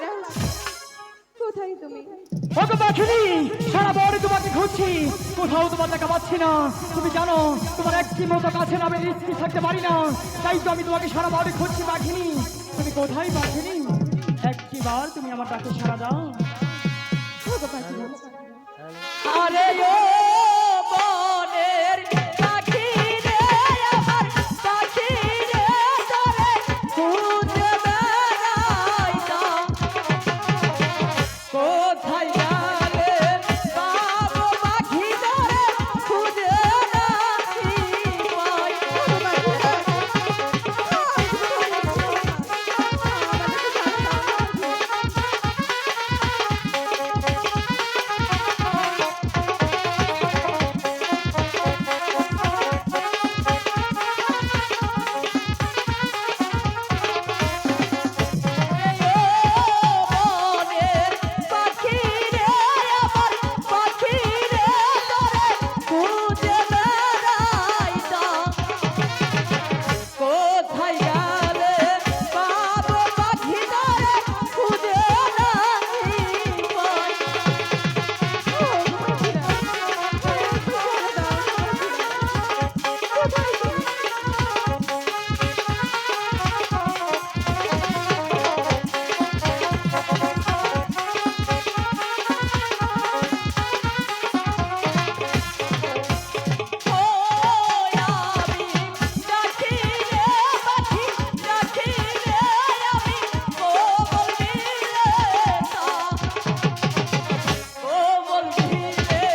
পাখিরাজ, কোথায় তুমি? ওগো পাখিনি, সারা বড় তোমাকে খুঁজছি, কোথাও তোমার দেখা পাচ্ছি না। তুমি জানো তোমার একটি মতো কাছে নামে স্থির থাকতে পারি না, তাই তো আমি তোমাকে সারা বড় খুঁজছি পাখিনি। তুমি কোথায় পাখিনি? একটিবার তুমি আমার ডাকে সাড়া দাও। ওগো পাখিরাজ, আরে ও বনের পাখি রে, আমার পাখি রে, তোরে খুঁজে বেড়াই না। কোথায় গেলে পাবো পাখি তোরে খুঁজে নাহি পাই। বনের পাখি রে, আমার পাখি রে, তোরে খুঁজে বেড়াই না। কোথায় গেলে পাবো পাখি তোরে খুঁজে নাহি পাই। ওই আমি ডাকি রে পাখি, ডাকি রে আমি, ও বলবি রে তা, ও বলবি রে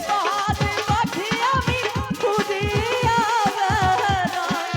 পাহাড়ে পাখি আমি খুঁজিয়া বেড়াই।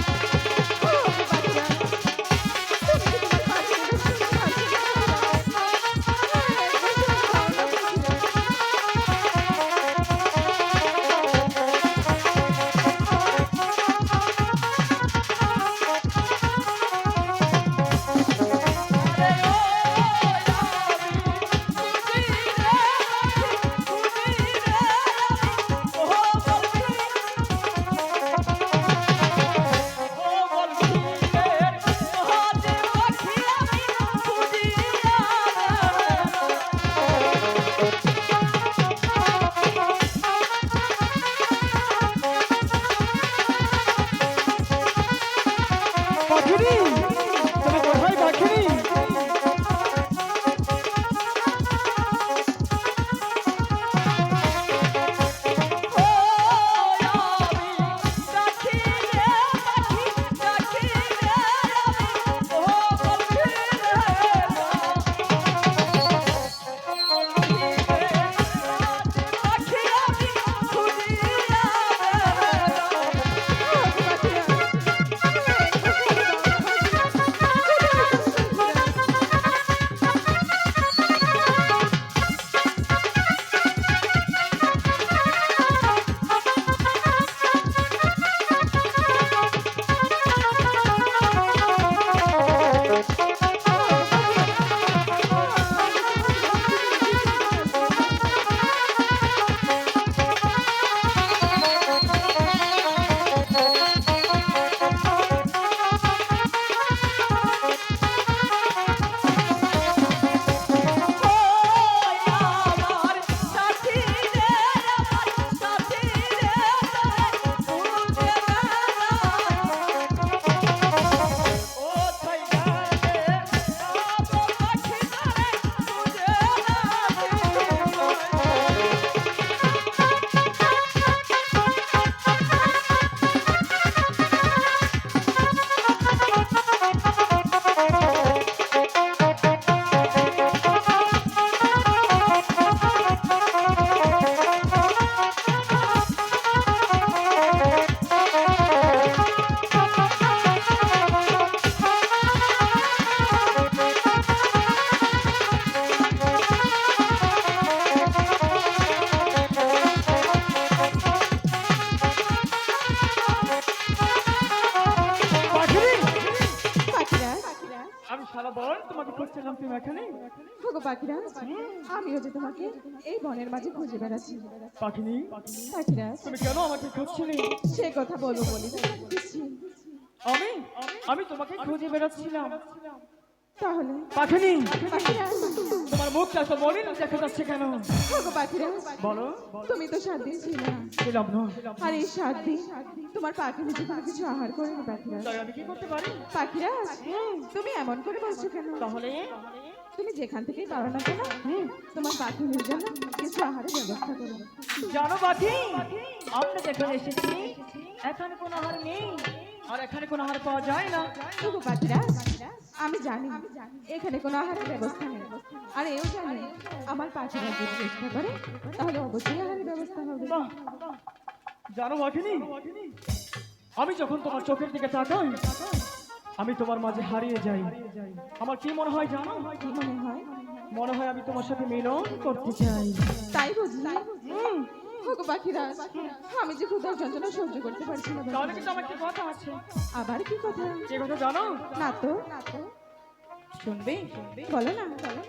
পাখিনি, তুমি কোথায় পাখিনি? সারা বন তোমাকে খুঁজছিলাম, তুমি এখানে? ওগো পাখিরাজ, আমিও যে তোমাকে এই বনের মাঝে খুঁজে বেড়াচ্ছি। পাখিনি, পাখিরাজ, তুমি কেন আমাকে খুঁজছিলে? সে কথা বলবো বলি আমি আমি তোমাকে খুঁজে বেড়াচ্ছিলাম, তাহলে পাখিনি পাখিরাজ, তোমার মুখটা তো মলিন দেখা যাচ্ছে কেন? ওগো পাখিরাজ, বলো। তুমি তো 7 দিন ছিলে না। ছিলাম না, আর এই 7 দিন তোমার পাখি নিজে কোনো কিছু আহার করেনি পাখিরাজ। তাই আমি কি করতে পারি? পাখিরাজ, তুমি এমন করে বলছো কেন? তাহলে তুমি যেখান থেকেই পারো না কেন, তোমার পাখি নিজের জন্য কিছু আহারের ব্যবস্থা করো। জানো পাখি, আমরা যখন এসেছি এখানে কোনো আহার নেই, আর এখানে কোনো আহার পাওয়া যায় না। ওগো পাখিরাজ, আমি জানি এখানে কোনো আহারের ব্যবস্থা নেই। আর এও জানি আমার পাখিরা যদি চেষ্টা করে তাহলে অবশ্যই আহারের ব্যবস্থা হবে। বাহ! জানো পাখিনি, আমি যখন তোমার চোখের দিকে তাকাই আমি তোমার মাঝে হারিয়ে যাই। আমার কি মনে হয় জানো? কি মনে হয়? মনে হয় আমি তোমার সাথে মিলন করতে চাই। তাই বুঝি? ওগো পাখিরাজ, আমি যে ক্ষুধার যন্ত্রণা সহ্য করতে পারছি না। তাহলে কিন্তু আমার কি কথা আছে। আবার কি কথা? যে কথা জানো? না তো, শুনবি? বলো না, বলো।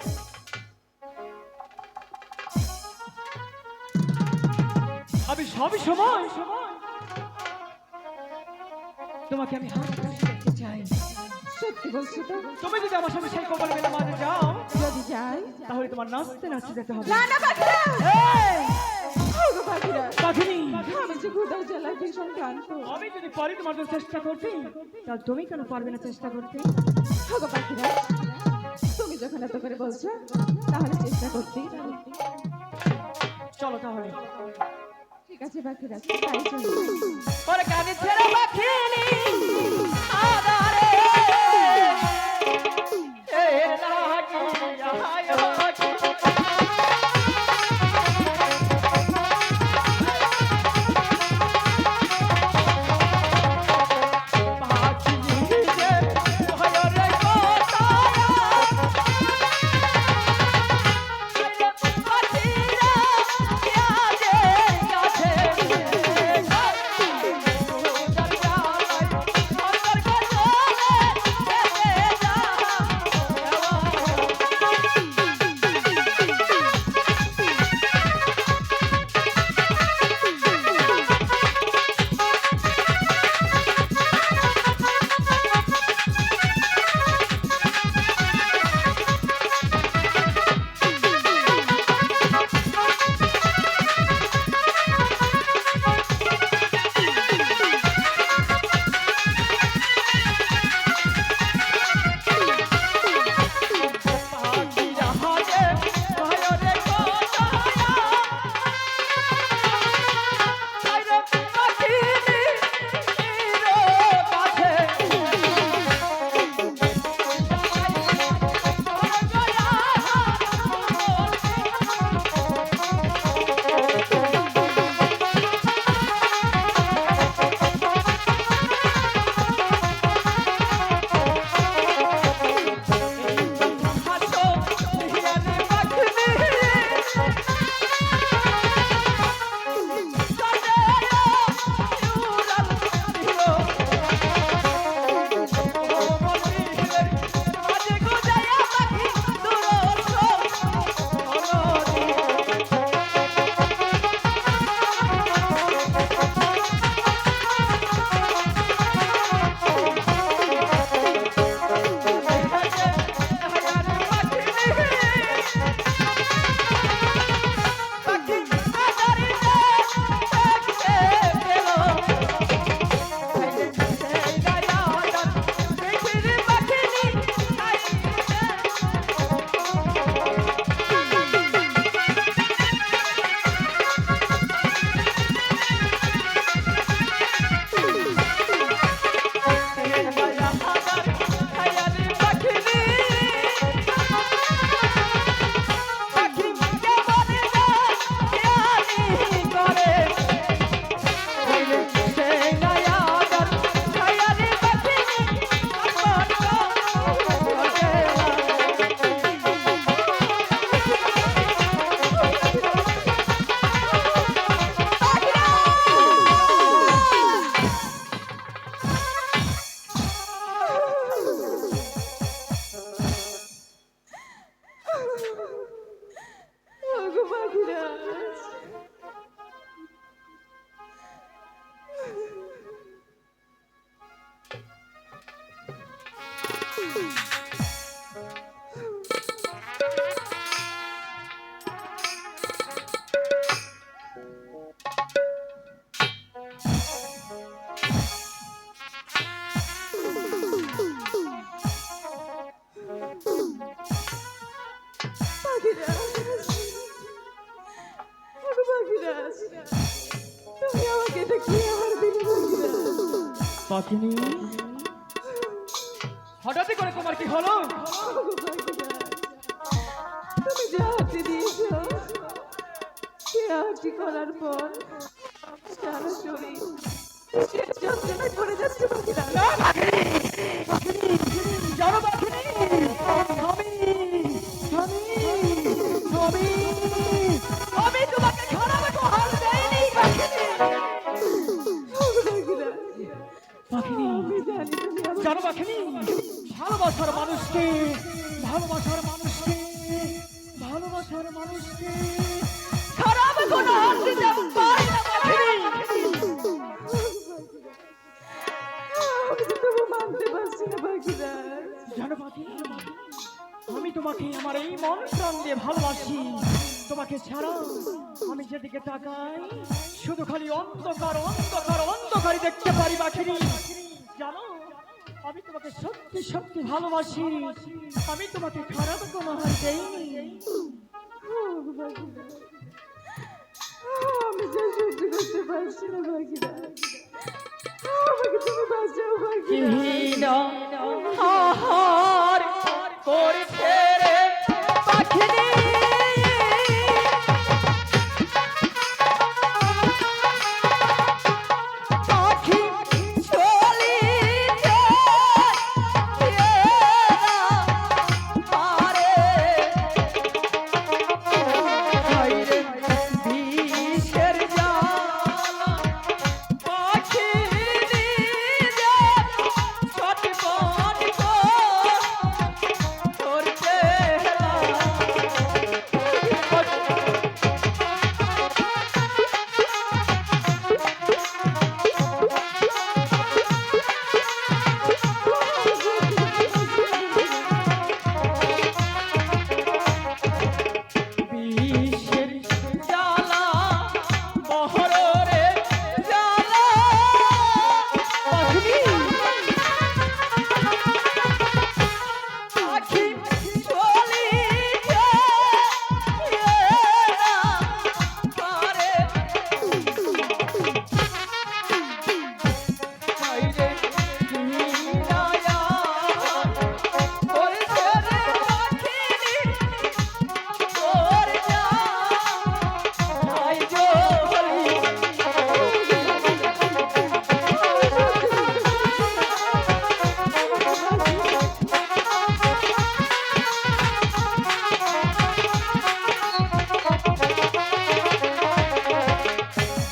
আমি সবই সময় তোমাকে আমি হাসি খুশি দেখতে চাই। সত্যি বলছো তো? তুমি যদি আমার সাথে সেই কবর মেলা মাঝে যাও যদি যাই? তাহলে তোমার নাচতে নাচতে যেতে হবে। না না পাখিরাজ, এই! ওগো পাখিরাজ, পাখিনি, আমি যে ক্ষুধার জ্বালায় ভীষণ ক্লান্ত। আমি যদি পারি তোমার জন্য চেষ্টা করতে, তাহলে তুমি কেন পারবে না চেষ্টা করতে? ওগো পাখিরাজ, তুমি যখন এত করে বলছো তাহলে চেষ্টা করতেই পারো। চলো তাহলে। ঠিক আছে পাখিরাজ, তাই চলো। ওরে কানে ছেড়ে পাখিনি আদারে এর লাগি আয় পাখি পাখি যে হয় রে কথা পাখিরা কাছে কাছে পাখিনি হঠাৎ করে তোমার কি হলো? তুমি যে হাতে দিয়েছো সে হাতি করার পর সারা শরীর কিসের যন্ত্রণায় পড়ে যাচ্ছে পাখিরা। জানো পাখিনি আমি আমি আমি আমি তোমাকে খারাপ উপহার দেইনি পাখিনি। আমি জানি তুমি আমার জানো পাখিনি ভালোবাসার মানুষকে ভালোবাসার মানুষকে ভালোবাসার মানুষকে খারাপ কোনো হাত দিতে পারি না পাখিনি। আমি তো তবু মানতে পারছি না পাখিরা। জানো পাখিনি আমি তোমাকে আমার এই মন প্রাণ দিয়ে ভালোবাসি। তোমাকে ছাড়া আমি যেদিকে তাকাই শুধু খালি অন্ধকার অন্ধকার অন্ধকারই দেখতে পারি পাখিনি। জানো আমি তোমাকে সত্যি সত্যি ভালোবাসি। আমি তোমাকে খারাপ কোনো হাত দেইনি। আমি যা সহ্য করতে পারছি না পাখিরা। আমাকে তুমি বাঁচাও পাখিরা। আহার করছে রে পাখিনি। পাখি চলিতে পারে হায়রে বিষের জ্বালা পাখি নিজে ছটফট করতে বিষের জ্বালা বহরে জ্বালা পাখি পাখি চলিতে পারে হায়রে বিনায়া করছে রে পাখিনি তোর যা হাই জলি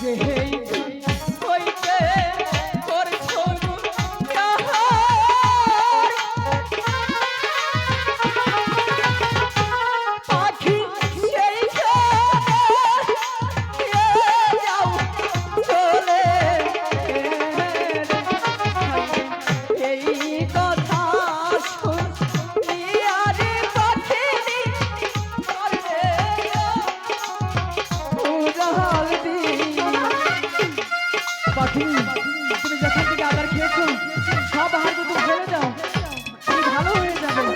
যেই হইতে করছো যাহার পাখি সেই যাও চলে এই কথা শুনিয়া রে পাখিনি করবে উজাল দিয়া। পাখি তুমি যেখান থেকে আদার খেয়েছো সব আহার যদি ফেলে দাও তুমি ভালো হয়ে যাবে।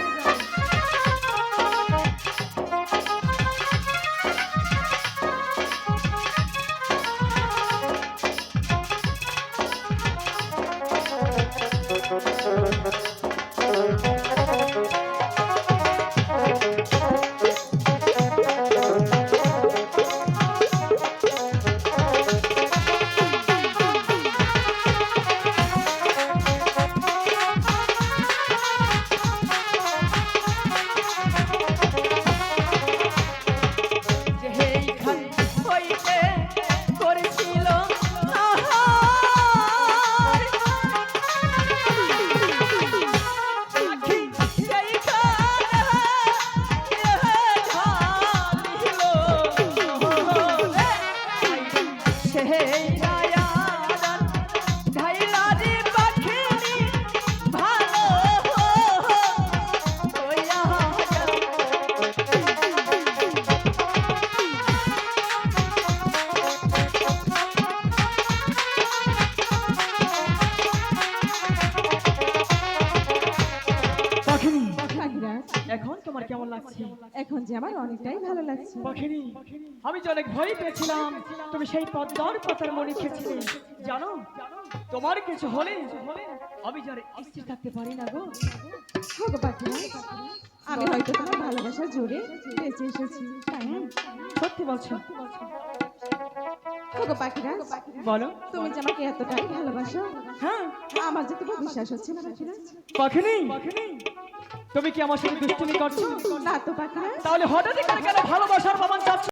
আমার অনেকটাই ভালো লাগছে। পাখিনি, আমি তো অনেক ভয় পেয়েছিলাম তুমি সেই পদ্মার পাতার মনে খেয়েছিলে। জানো, তোমার কিছু হলে আমি যার স্থির থাকতে পারি না গো। ওগো পাখিরা, আমি হয়তো তোমার ভালোবাসার জোরে বেঁচে এসেছি, তাই না? সত্যি বলছো? ওগো পাখিরা, বলো। তুমি যে আমাকে এতটাই ভালোবাসো, হ্যাঁ আমার যে তোমার বিশ্বাস হচ্ছে না পাখিরা। পাখিনি, তুমি কি আমার সাথে দুষ্টুমি করছো? না তো পাখিরা। তাহলে হঠাৎ করে কেন ভালোবাসার প্রমাণ চাচ্ছ?